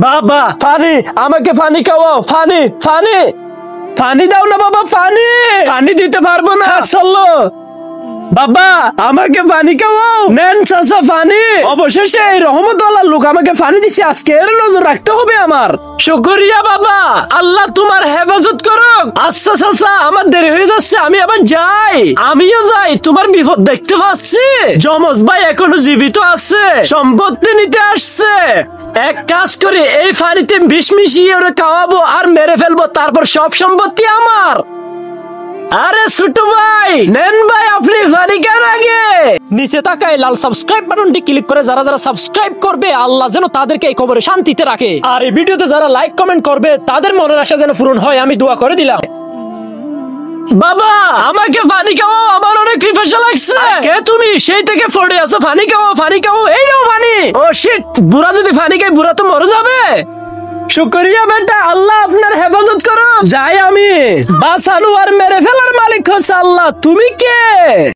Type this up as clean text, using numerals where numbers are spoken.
বাবা পানি, আমাকে পানি খাওয়াও, পানি পানি পানি দাও না বাবা, পানি পানি দিতে পারবো না। চলো বাবা, আমাকে পানি খাওয়াও। নেন চাচা পানি। অবশেষে এই রহমতওয়ালা লোক আমাকে পানি দিচ্ছে, আজকে এর নজর রাখতে হবে আমার। শুকরিয়া বাবা, আল্লাহ তোমার হেফাজত করুক। আচ্ছা চাচা, আমার দেরি হয়ে যাচ্ছে, আমি আবার যাই। আমিও যাই, তোমার বিপদ দেখতে পাচ্ছি। যমজ ভাই এখনো জীবিত আছে, সম্পত্তি নিতে আসছে। এক কাজ করে এই পানিতে বিষ মিশিয়ে ওরা খাওয়াবো আর মেরে ফেলবো, তারপর সব সম্পত্তি আমার। আরে ছোট ভাই, নেন ভাই আপনি পানি খান আগে। নিচে তাকায় লাল সাবস্ক্রাইব বাটনটি ক্লিক করে যারা যারা সাবস্ক্রাইব করবে, আল্লাহ যেন তাদেরকে এই কবরে শান্তিতে রাখে। আর এই ভিডিওতে যারা লাইক কমেন্ট করবে, তাদের মনের আশা যেন পূরণ হয়, আমি দোয়া করে দিলাম। বাবা, আমাকে পানি খাওয়াও, আমার অনেক পিপাসা লাগছে। কে তুমি? সেই থেকে পড়ে আছো, পানি খাওয়াও পানি খাওয়াও। এই নাও পানি। ও শিট, বুড়া যদি পানি খায় বুড়া তো মরে যাবে। শুকরিয়া বেটা, আল্লাহ আপনার হেফাজত করো। যাই আমি। বাঁচানো আর মেরে ফেলার মালিক হচ্ছে আল্লাহ। তুমি কে?